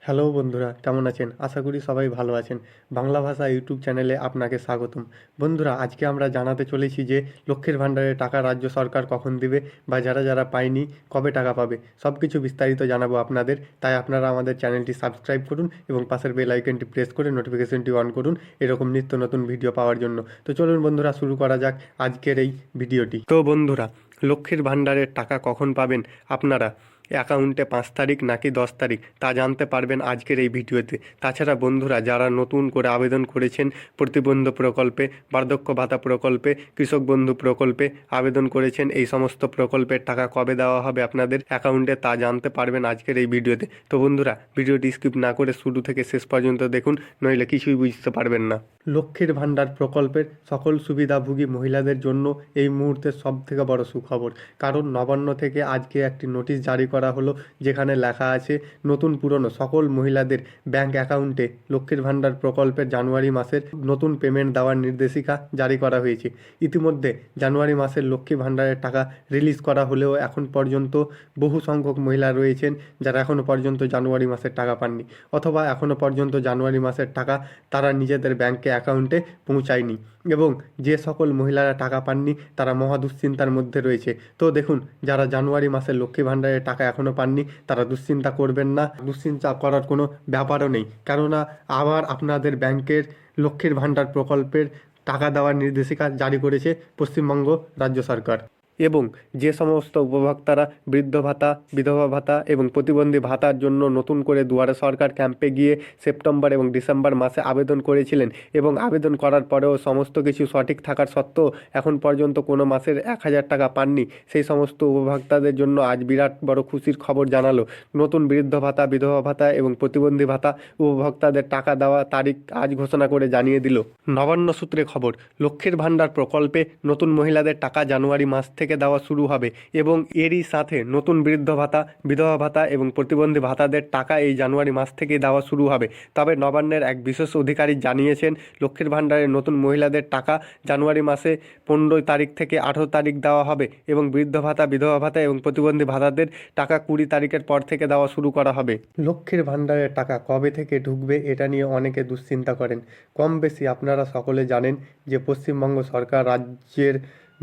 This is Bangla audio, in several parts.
হ্যালো বন্ধুরা, কেমন আছেন? আশা করি সবাই ভালো আছেন। বাংলা ভাষা ইউটিউব চ্যানেলে আপনাকে স্বাগতম। বন্ধুরা, আজকে আমরা জানাতে চলেছি যে লক্ষ্মীর ভাণ্ডারের টাকা রাজ্য সরকার কখন দিবে বা যারা যারা পায়নি কবে টাকা পাবে, সব কিছু বিস্তারিত জানাবো আপনাদের। তাই আপনারা আমাদের চ্যানেলটি সাবস্ক্রাইব করুন এবং পাশের বেল আইকনটি প্রেস করে নোটিফিকেশনটি অন করুন এরকম নিত্য নতুন ভিডিও পাওয়ার জন্য। তো চলুন বন্ধুরা, শুরু করা যাক আজকের এই ভিডিওটি। তো বন্ধুরা, লক্ষ্মীর ভাণ্ডারের টাকা কখন পাবেন আপনারা, অ্যাকাউন্টে 5 তারিখ নাকি 10 তারিখ, তা জানতে পারবেন আজকের এই ভিডিওতে। তাছাড়া বন্ধুরা, যারা নতুন করে আবেদন করেছেন প্রতিবন্ধী প্রকল্পে, বার্ধক্য ভাতা প্রকল্পে, কৃষক বন্ধু প্রকল্পে আবেদন করেছেন, এই সমস্ত প্রকল্পের টাকা কবে দেওয়া হবে আপনাদের অ্যাকাউন্টে, তা জানতে পারবেন আজকের এই ভিডিওতে। তো বন্ধুরা, ভিডিওটি স্কিপ না করে শুরু থেকে শেষ পর্যন্ত দেখুন, নইলে কিছুই বুঝতে পারবেন না। লক্ষ্মীর ভাণ্ডার প্রকল্পের সকল সুবিধাভোগী মহিলাদের জন্য এই মুহূর্তে সবথেকে বড় সুখবর। কারণ নবান্ন থেকে আজকে একটি নোটিশ জারি করা হলো, যেখানে লেখা আছে নতুন পুরনো সকল মহিলাদের ব্যাংক অ্যাকাউন্টে লক্ষ্মীর ভাণ্ডার প্রকল্পের জানুয়ারি মাসের নতুন পেমেন্ট দেওয়ার নির্দেশিকা জারি করা হয়েছে। ইতিমধ্যে জানুয়ারি মাসের লক্ষ্মী ভাণ্ডারের টাকা রিলিজ করা হলেও এখন পর্যন্ত বহু সংখ্যক মহিলা রয়েছেন যারা এখনও পর্যন্ত জানুয়ারি মাসের টাকা পাননি, অথবা এখনও পর্যন্ত জানুয়ারি মাসের টাকা তারা নিজেদের ব্যাংকে অ্যাকাউন্টে পৌঁছায়নি। এবং যে সকল মহিলারা টাকা পাননি তারা মহা দুশ্চিন্তার মধ্যে রয়েছে। তো দেখুন, যারা জানুয়ারি মাসের লক্ষ্মী ভাণ্ডারের টাকা এখনও পাননি তারা দুশ্চিন্তা করবেন না, দুশ্চিন্তা করার কোনো ব্যাপারও নেই। কেননা আবার আপনাদের ব্যাংকের লক্ষ্মীর ভাণ্ডার প্রকল্পের টাকা দেওয়ার নির্দেশিকা জারি করেছে পশ্চিমবঙ্গ রাজ্য সরকার। এবং যে সমস্ত উপভোক্তারা বৃদ্ধ ভাতা, বিধবা ভাতা এবং প্রতিবন্ধী ভাতার জন্য নতুন করে দুয়ারে সরকার ক্যাম্পে গিয়ে সেপ্টেম্বর এবং ডিসেম্বর মাসে আবেদন করেছিলেন এবং আবেদন করার পরেও সমস্ত কিছু সঠিক থাকার সত্ত্বেও এখন পর্যন্ত কোনো মাসের 1,000 টাকা পাননি, সেই সমস্ত উপভোক্তাদের জন্য আজ বিরাট বড় খুশির খবর জানালো। নতুন বৃদ্ধ ভাতা, বিধবা ভাতা এবং প্রতিবন্ধী ভাতা উপভোক্তাদের টাকা দেওয়া তারিখ আজ ঘোষণা করে জানিয়ে দিল। নবান্ন সূত্রে খবর, লক্ষ্মীর ভাণ্ডার প্রকল্পে নতুন মহিলাদের টাকা জানুয়ারি মাস থেকে দেওয়া শুরু হবে এবং এরই সাথে নতুন বৃদ্ধ ভাতা, বিধবা ভাতা এবং প্রতিবন্ধী ভাতাদের টাকা এই জানুয়ারি মাস থেকে দেওয়া শুরু হবে। তবে নবান্নের এক বিশেষ অধিকারী জানিয়েছেন, লক্ষ্মীর ভাণ্ডারের নতুন মহিলাদের টাকা জানুয়ারি মাসে 15 তারিখ থেকে 18 তারিখ দেওয়া হবে এবং বৃদ্ধ ভাতা, বিধবা ভাতা এবং প্রতিবন্ধী ভাতাদের টাকা 20 তারিখের পর থেকে দেওয়া শুরু করা হবে। লক্ষ্মীর ভাণ্ডারের টাকা কবে থেকে ঢুকবে এটা নিয়ে অনেকে দুশ্চিন্তা করেন। কম বেশি আপনারা সকলে জানেন যে পশ্চিমবঙ্গ সরকার রাজ্যের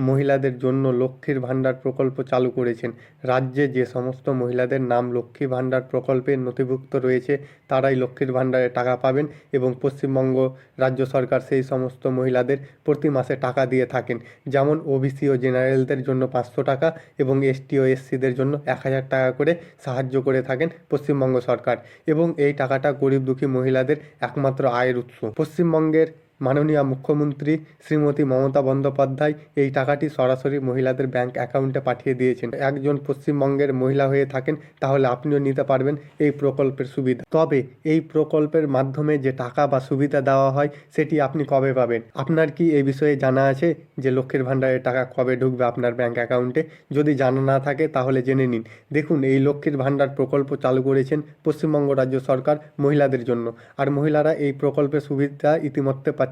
মহিলাদের জন্য লক্ষ্মীর ভাণ্ডার প্রকল্প চালু করেছেন। রাজ্যে যে সমস্ত মহিলাদের নাম লক্ষ্মী ভাণ্ডার প্রকল্পে নথিভুক্ত রয়েছে তারাই লক্ষ্মীর ভাণ্ডারে টাকা পাবেন এবং পশ্চিমবঙ্গ রাজ্য সরকার সেই সমস্ত মহিলাদের প্রতি মাসে টাকা দিয়ে থাকেন। যেমন ওবিসি ও জেনারেলদের জন্য 500 টাকা এবং এসটি ও এসসিদের জন্য 1,000 টাকা করে সাহায্য করে থাকেন পশ্চিমবঙ্গ সরকার। এবং এই টাকাটা গরিব দুঃখী মহিলাদের একমাত্র আয়ের উৎস। পশ্চিমবঙ্গের মাননীয় মুখ্যমন্ত্রী শ্রীমতী মমতা বন্দ্যোপাধ্যায় এই টাকাটি সরাসরি মহিলাদের ব্যাংক অ্যাকাউন্টে পাঠিয়ে দিয়েছেন। একজন পশ্চিমবঙ্গের মহিলা হয়ে থাকেন তাহলে আপনিও নিতে পারবেন এই প্রকল্পের সুবিধা। তবে এই প্রকল্পের মাধ্যমে যে টাকা বা সুবিধা দেওয়া হয় সেটি আপনি কবে পাবেন? আপনার কি এই বিষয়ে জানা আছে যে লক্ষ্মীর ভাণ্ডারের টাকা কবে ঢুকবে আপনার ব্যাংক অ্যাকাউন্টে? যদি জানা না থাকে তাহলে জেনে নিন। দেখুন, এই লক্ষ্মীর ভাণ্ডার প্রকল্প চালু করেছেন পশ্চিমবঙ্গ রাজ্য সরকার মহিলাদের জন্য, আর মহিলারা এই প্রকল্পের সুবিধা ইতিমধ্যে পাচ্ছে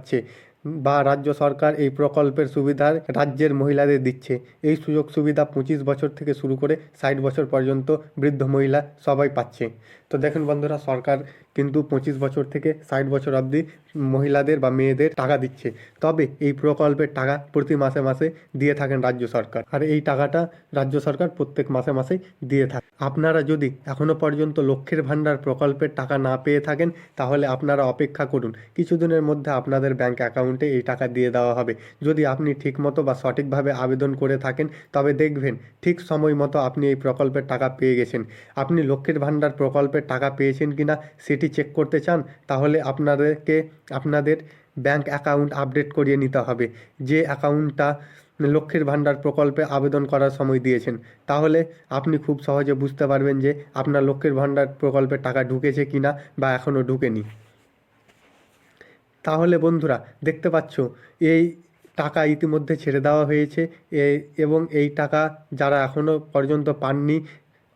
বা রাজ্য সরকার এই প্রকল্পের সুবিধা রাজ্যের মহিলাদের দিচ্ছে। এই সুযোগ সুবিধা 25 বছর থেকে শুরু করে 60 বছর পর্যন্ত বৃদ্ধ মহিলা সবাই পাচ্ছে। তো দেখুন বন্ধুরা, সরকার কিন্তু 25 বছর থেকে 60 বছর অবধি মহিলাদের বা মেয়েদের টাকা দিচ্ছে। তবে এই প্রকল্পের টাকা প্রতি মাসে মাসে দিয়ে থাকেন রাজ্য সরকার, আর এই টাকাটা রাজ্য সরকার প্রত্যেক মাসে মাসেই দিয়ে থাকে। আপনারা যদি এখনও পর্যন্ত লক্ষ্মীর ভাণ্ডার প্রকল্পের টাকা না পেয়ে থাকেন তাহলে আপনারা অপেক্ষা করুন, কিছুদিনের মধ্যে আপনাদের ব্যাংক অ্যাকাউন্টে এই টাকা দিয়ে দেওয়া হবে। যদি আপনি ঠিকমতো বা সঠিকভাবে আবেদন করে থাকেন তবে দেখবেন ঠিক সময় মতো আপনি এই প্রকল্পের টাকা পেয়ে গেছেন। আপনি লক্ষ্মীর ভাণ্ডার প্রকল্পের টাকা পেয়েছেন কিনা সেটি চেক করতে চান তাহলে আপনাদেরকে আপনাদের ব্যাংক অ্যাকাউন্ট আপডেট করিয়ে নিতে হবে, যে অ্যাকাউন্টটা লক্ষ্মীর ভাণ্ডার প্রকল্পে আবেদন করার সময় দিয়েছেন। তাহলে আপনি খুব সহজে বুঝতে পারবেন যে আপনার লক্ষ্মীর ভাণ্ডার প্রকল্পের টাকা ঢুকেছে কিনা বা এখনও ঢুকেনি। তাহলে বন্ধুরা, দেখতে পাচ্ছ এই টাকা ইতিমধ্যে ছেড়ে দেওয়া হয়েছে এবং এই টাকা যারা এখনও পর্যন্ত পাননি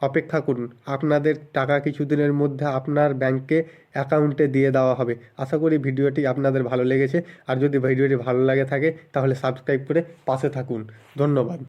অপেক্ষা করুন, আপনাদের টাকা কিছুদিনের মধ্যে আপনার ব্যাংকে অ্যাকাউন্টে দিয়ে দেওয়া হবে। আশা করি ভিডিওটি আপনাদের ভালো লেগেছে, আর যদি ভিডিওটি ভালো লাগে থাকে তাহলে সাবস্ক্রাইব করে পাশে থাকুন। ধন্যবাদ।